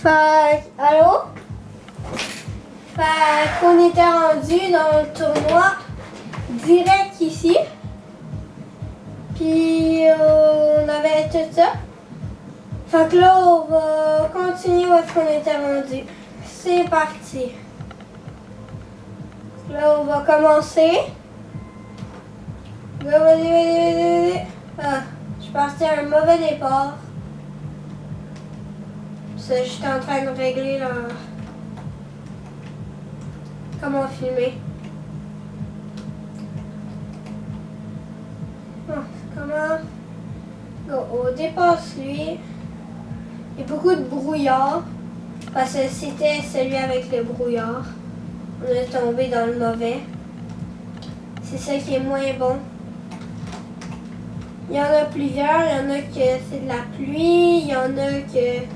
Allô? Fait qu'on était rendu dans le tournoi direct ici. Puis on avait tout ça. Fait que là, on va continuer où est-ce qu'on était rendu. C'est parti. Là, on va commencer. Là, vas-y. Ah, je suis parti à un mauvais départ. Ça, j'étais en train de régler là. Comment filmer. Comment. On dépasse lui. Il y a beaucoup de brouillard. Parce que c'était celui avec le brouillard. On est tombé dans le mauvais. C'est ça qui est moins bon. Il y en a plusieurs. Il y en a que c'est de la pluie. Il y en a que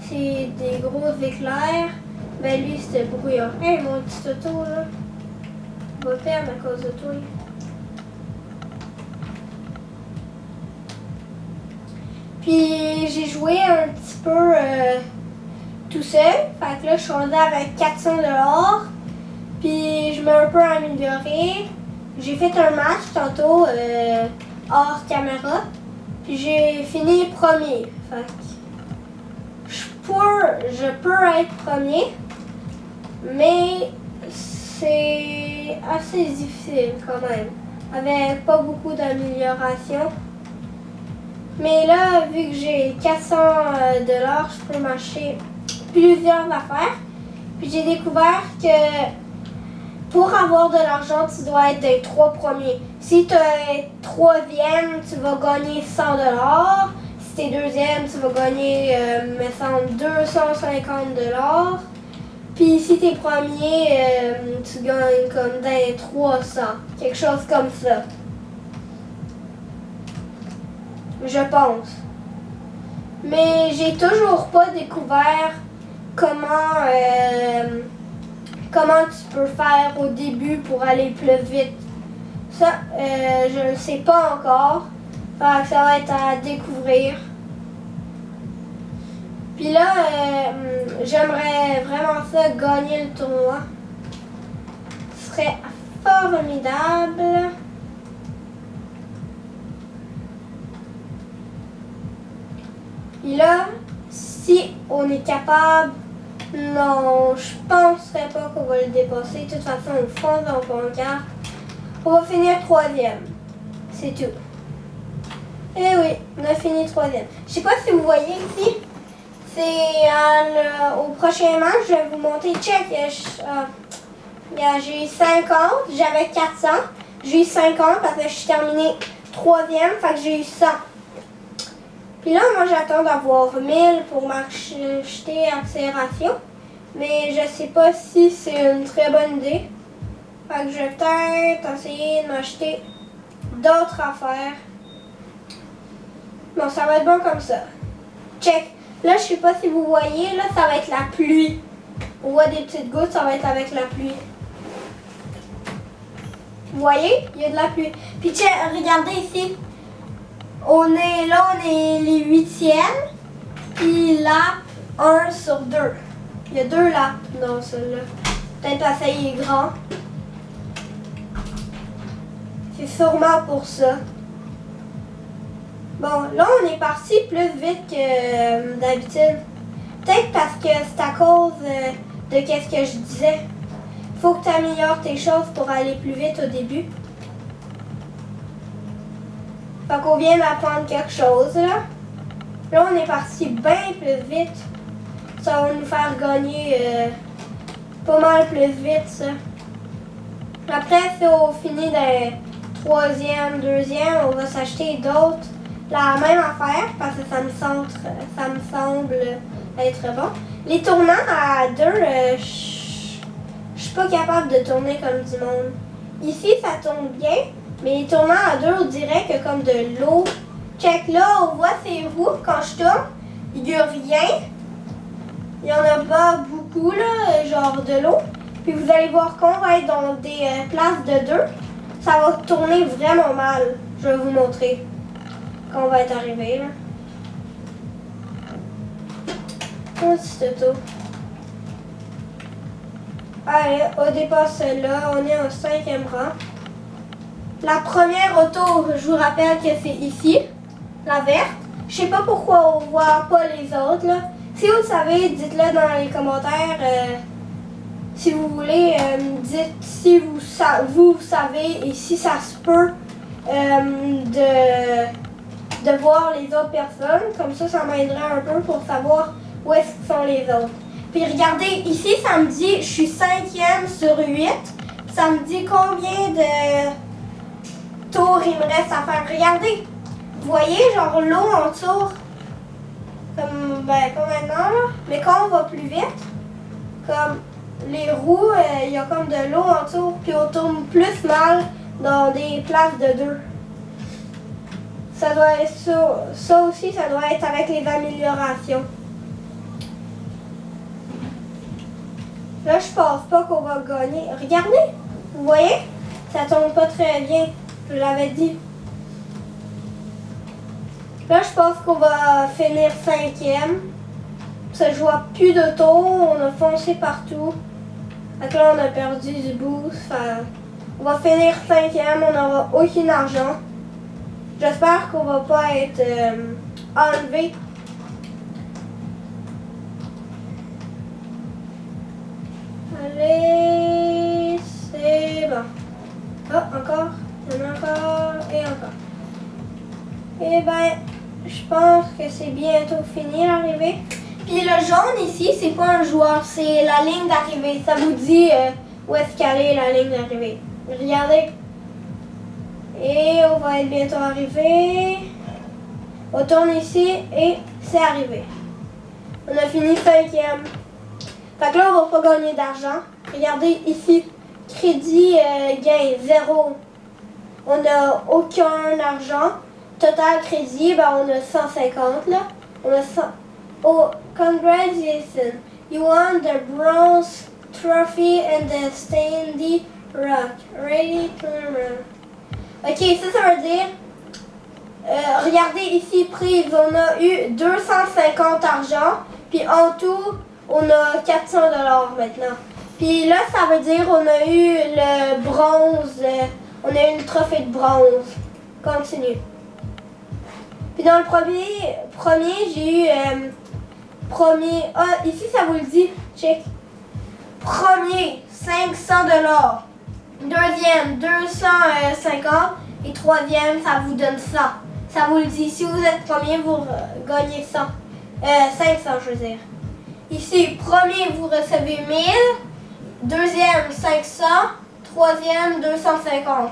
c'est des gros éclairs. Ben lui, c'était le brouillard. Hey, mon petit auto, là. On va perdre à cause de toi. Puis j'ai joué un petit peu tout seul. Fait que là, je suis rendue avec 400 $. Puis je m'ai un peu amélioré. J'ai fait un match tantôt hors caméra. Puis j'ai fini premier. Fait que je peux être premier. Mais c'est assez difficile quand même. Avec pas beaucoup d'amélioration. Mais là, vu que j'ai 400 $, je peux m'acheter plusieurs affaires. Puis j'ai découvert que pour avoir de l'argent, tu dois être des 3 premiers. Si tu es 3e, tu vas gagner 100 $. Si tu es 2e, tu vas gagner, me semble, 250 $. Puis si tu es premier, tu gagnes comme des 300. Quelque chose comme ça. Je pense. Mais j'ai toujours pas découvert comment tu peux faire au début pour aller plus vite. Ça, je ne sais pas encore. Fait que ça va être à découvrir. Puis là, j'aimerais vraiment ça gagner le tournoi. Ce serait formidable. Puis là, si on est capable, non, je penserais pas qu'on va le dépasser. De toute façon, on fonce dans le pancarte. On va finir 3e. C'est tout. Eh oui, on a fini 3e. Je sais pas si vous voyez ici. C'est au prochain match, je vais vous montrer. Check, j'ai eu 50, j'avais 400. J'ai eu 50 parce que je suis terminée 3e, fait que j'ai eu 100. Puis là, moi, j'attends d'avoir 1000 pour m'acheter accélération. Mais je sais pas si c'est une très bonne idée. Fait que je vais peut-être essayer de m'acheter d'autres affaires. Bon, ça va être bon comme ça. Check. Là, je sais pas si vous voyez, là, ça va être la pluie. On voit des petites gouttes, ça va être avec la pluie. Vous voyez? Il y a de la pluie. Puis check, regardez ici. On est les 8e, puis lap 1 sur 2. Il y a 2 laps dans celui-là. Peut-être parce qu'il est grand. C'est sûrement pour ça. Bon, là, on est parti plus vite que d'habitude. Peut-être parce que c'est à cause de qu'est-ce que je disais. Faut que tu améliores tes choses pour aller plus vite au début. Fait qu'on vient d'apprendre quelque chose, là. Là, on est parti bien plus vite. Ça va nous faire gagner pas mal plus vite, ça. Après, si on finit dans 3e, 2e, on va s'acheter d'autres. La même affaire, parce que ça me semble être bon. Les tournants à 2, je suis pas capable de tourner comme du monde. Ici, ça tourne bien. Mais les tournants à 2, on dirait que comme de l'eau. Check là, on voit ces roues quand je tourne. Il n'y a rien. Il n'y en a pas beaucoup, là, genre de l'eau. Puis vous allez voir qu'on va être dans des places de 2. Ça va tourner vraiment mal. Je vais vous montrer quand on va être arrivé, là. Un petit auto. Allez, on dépasse celle-là. On est au 5e rang. La première auto, je vous rappelle que c'est ici, la verte. Je sais pas pourquoi on voit pas les autres, là. Si vous le savez, dites-le dans les commentaires. Si vous voulez, dites si vous savez et si ça se peut de voir les autres personnes. Comme ça m'aiderait un peu pour savoir où est-ce que sont les autres. Puis regardez, ici, ça me dit, je suis 5e sur 8. Ça me dit combien de tours il me reste à faire. Regardez, vous voyez, genre l'eau entoure, comme, ben pas maintenant, là, mais quand on va plus vite, comme les roues, il y a comme de l'eau entoure, puis on tourne plus mal dans des places de 2. Ça doit être ça aussi, ça doit être avec les améliorations. Là, je pense pas qu'on va gagner. Regardez, vous voyez? Ça tombe pas très bien, je l'avais dit. Là, je pense qu'on va finir 5e. Ça, je vois plus d'auto, on a foncé partout. Donc là, on a perdu du boost. Enfin, on va finir 5e, on n'aura aucun argent. J'espère qu'on va pas être enlevé. Allez, c'est bon. Oh, encore, il y en a encore et encore. Eh ben, je pense que c'est bientôt fini l'arrivée. Puis le jaune ici, c'est pas un joueur, c'est la ligne d'arrivée. Ça vous dit où est-ce qu'elle est la ligne d'arrivée. Regardez. Et on va être bientôt arrivé. On tourne ici et c'est arrivé. On a fini 5e. Fait que là, on va pas gagner d'argent. Regardez ici, crédit gain 0. On n'a aucun argent. Total crédit, ben on a 150 là. On a 100. Oh, congratulations. You won the bronze trophy and the Standy Rock. Ready to run. Ok, ça veut dire, regardez ici, prise, on a eu 250 argent, puis en tout, on a 400 $ maintenant. Puis là, ça veut dire on a eu le bronze, on a eu le trophée de bronze. Continue. Puis dans le premier j'ai eu, ici ça vous le dit, check. Premier, 500 $. Deuxième, 250. Et troisième, ça vous donne 100. Ça vous le dit. Si vous êtes premier, vous gagnez 100. 500, je veux dire. Ici, premier, vous recevez 1000. Deuxième, 500. Troisième, 250.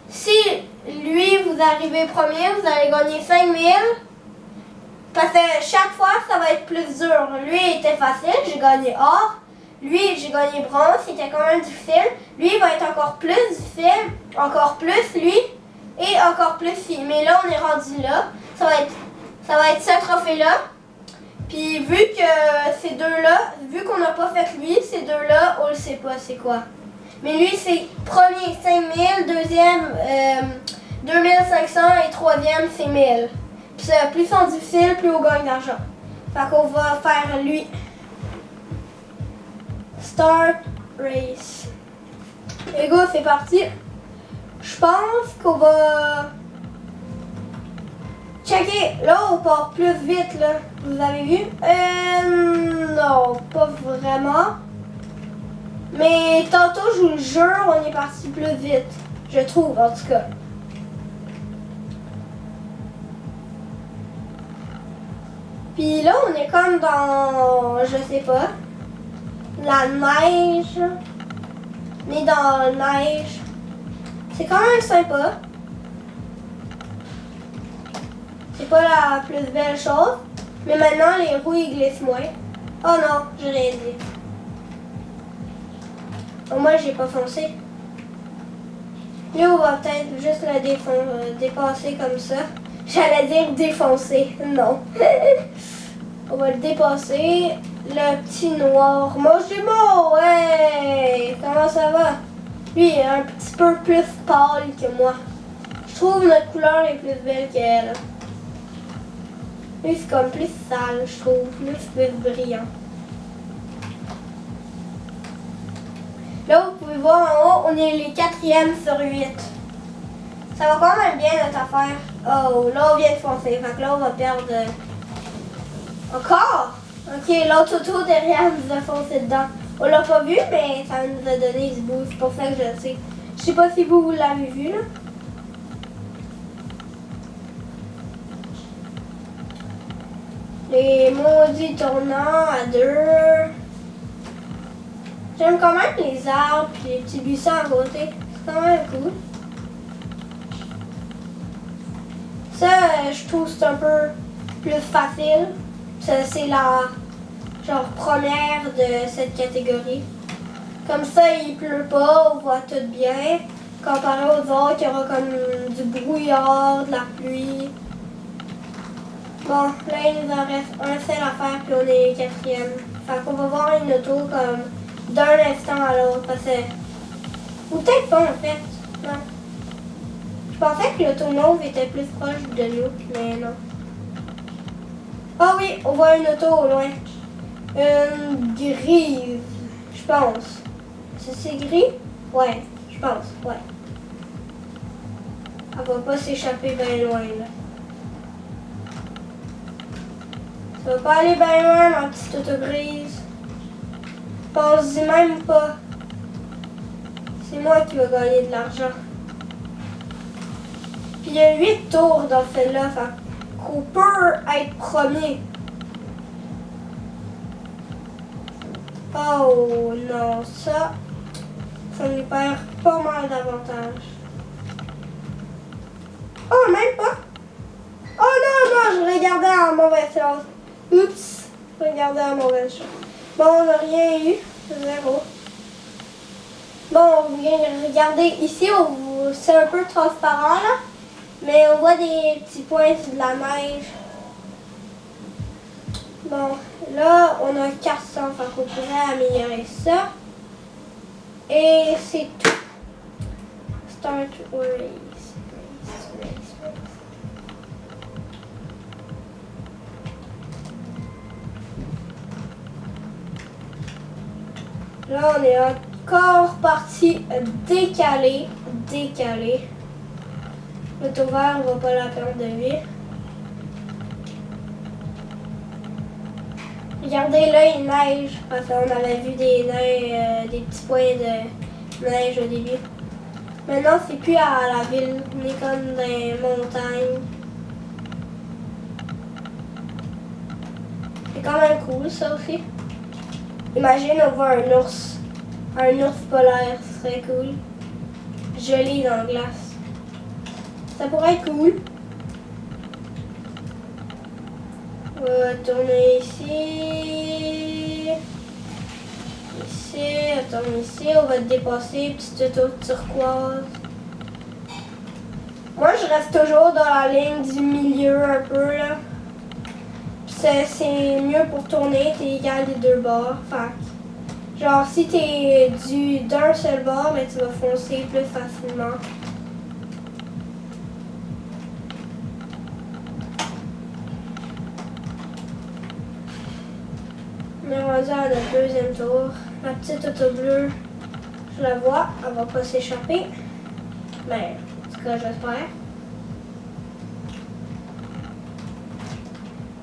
Si lui, vous arrivez premier, vous allez gagner 5000. Parce que chaque fois, ça va être plus dur. Lui, était facile, j'ai gagné or. Lui, j'ai gagné bronze, c'était quand même difficile. Lui, il va être encore plus difficile, encore plus lui, et encore plus lui. Mais là, on est rendu là. Ça va être ce trophée-là. Puis vu que ces deux-là, vu qu'on n'a pas fait lui, ces deux-là, on le sait pas c'est quoi. Mais lui, c'est premier 5000, deuxième 2500 et troisième c'est 1000. Puis plus c'est difficile, plus on gagne d'argent. Fait qu'on va faire lui. Start race. Et go, c'est parti. Je pense qu'on va checker. Là, on part plus vite, là. Vous avez vu? Non, pas vraiment. Mais tantôt, je vous le jure, on est parti plus vite. Je trouve, en tout cas. Puis là, on est comme dans, je sais pas, la neige. On est dans la neige. C'est quand même sympa. C'est pas la plus belle chose. Mais maintenant, les roues, ils glissent moins. Oh non, j'ai rien dit. Oh, moi, j'ai pas foncé. Là, on va peut-être juste le dépasser comme ça. J'allais dire défoncer. Non. On va le dépasser. Le petit noir. Mange du mot, ouais! Comment ça va? Lui, il est un petit peu plus pâle que moi. Je trouve notre couleur est plus belle qu'elle. Lui, c'est comme plus sale, je trouve. Lui, c'est plus brillant. Là, vous pouvez voir en haut, on est les 4e sur 8. Ça va quand même bien notre affaire. Oh, là, on vient de foncer. Fait que là, on va perdre... Encore? Ok, l'autre auto derrière nous a foncé dedans. On l'a pas vu, mais ça nous a donné ce bout. C'est pour ça que je le sais. Je sais pas si vous l'avez vu, là. Les maudits tournants à 2. J'aime quand même les arbres et les petits buissons à côté. C'est quand même cool. Ça, je trouve que c'est un peu plus facile. C'est la genre première de cette catégorie. Comme ça, il pleut pas, on voit tout bien. Comparé aux autres, il y aura comme du brouillard, de la pluie. Bon, là, il nous en reste un seul à faire, puis on est 4e. Fait qu'on va voir une auto comme d'un instant à l'autre. Parce que... Ou peut-être pas, en fait. Non. Je pensais que l'auto mauve était plus proche de nous, mais non. Ah oui, on voit une auto au loin. Une grise, je pense. C'est gris? Ouais, je pense, ouais. Elle va pas s'échapper bien loin, là. Ça va pas aller bien loin, ma petite auto grise. Pense-y même pas. C'est moi qui vais gagner de l'argent. Puis il y a 8 tours dans celle-là, fait qu'on peut être premier. Oh non, ça nous perd pas mal d'avantages. Oh, même pas. Oh non, non, je regardais en mauvaise chose. Oups, je regardais en mauvaise chose. Bon, on n'a rien eu, 0. Bon, regardez, ici, c'est un peu transparent, là. Mais on voit des petits points sur de la neige. Bon, là, on a 400, fait qu'on pourrait améliorer ça. Et c'est tout. Start race. Là, on est encore parti décalé. L'auto vert, on va pas la perdre de vue. Regardez là, il neige. Parce qu'on avait vu des petits points de neige au début. Maintenant, c'est plus à la ville. On est comme dans les montagnes. C'est quand même cool, ça aussi. Imagine, on voit un ours. Un ours polaire, ce serait cool. Gelé dans la glace. Ça pourrait être cool. On va tourner ici. Ici, attends, ici, on va te dépasser, petite auto turquoise. Moi, je reste toujours dans la ligne du milieu un peu, là. C'est mieux pour tourner, t'es égal des deux bords. Fait genre, si t'es d'un seul bord, mais tu vas foncer plus facilement. On est rendu à notre deuxième tour. La petite auto bleue, je la vois, elle va pas s'échapper. Mais, en tout cas, j'espère.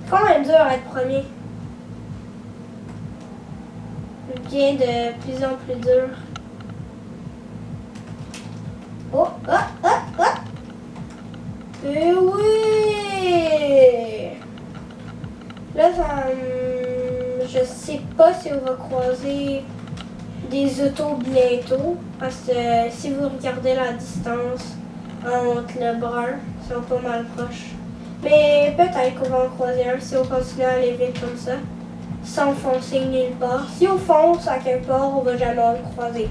C'est quand même dur à être premier. Ça devient de plus en plus dur. Oh, ah, ah, ah! Et oui! Là, je sais pas si on va croiser des autos bientôt. Parce que si vous regardez la distance entre le brun, ils sont pas mal proches. Mais peut-être qu'on va en croiser un si on continue à aller vite comme ça. Sans foncer nulle part. Si on fonce à quelque part, on va jamais le croiser.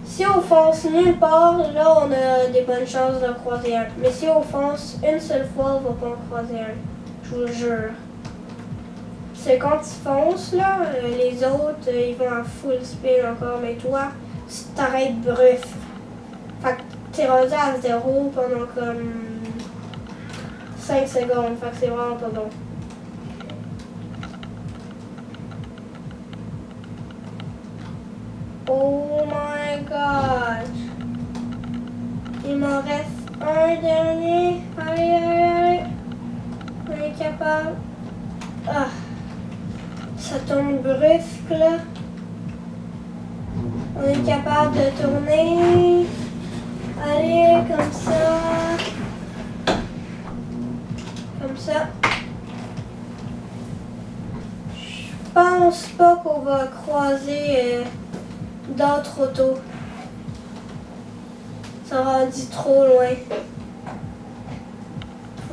Si on fonce nulle part, là, on a des bonnes chances d'en croiser un. Mais si on fonce une seule fois, on va pas en croiser un. Je vous jure. C'est quand tu fonces, là, les autres, ils vont en full spin encore. Mais toi, tu t'arrêtes brusque. Fait que t'es rendu à 0 pendant comme 5 secondes. Fait que c'est vraiment pas bon. Oh my gosh. Il m'en reste un dernier. Allez, allez, allez. On est capable. Ah. Ça tombe brusque là. On est capable de tourner. Allez, comme ça. Comme ça. Je pense pas qu'on va croiser d'autres autos. Ça rendu trop loin.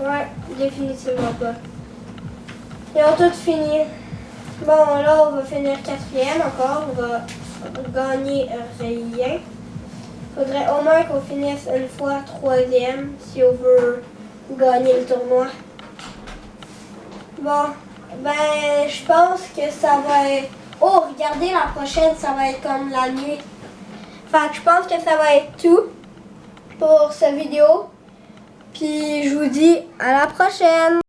Ouais, définitivement pas. Ils ont tout fini. Bon, là, on va finir 4e encore. On va gagner rien. Faudrait au moins qu'on finisse une fois 3e si on veut gagner le tournoi. Bon, ben, je pense que ça va être... Oh, regardez, la prochaine, ça va être comme la nuit. Fait que je pense que ça va être tout pour cette vidéo. Puis je vous dis à la prochaine!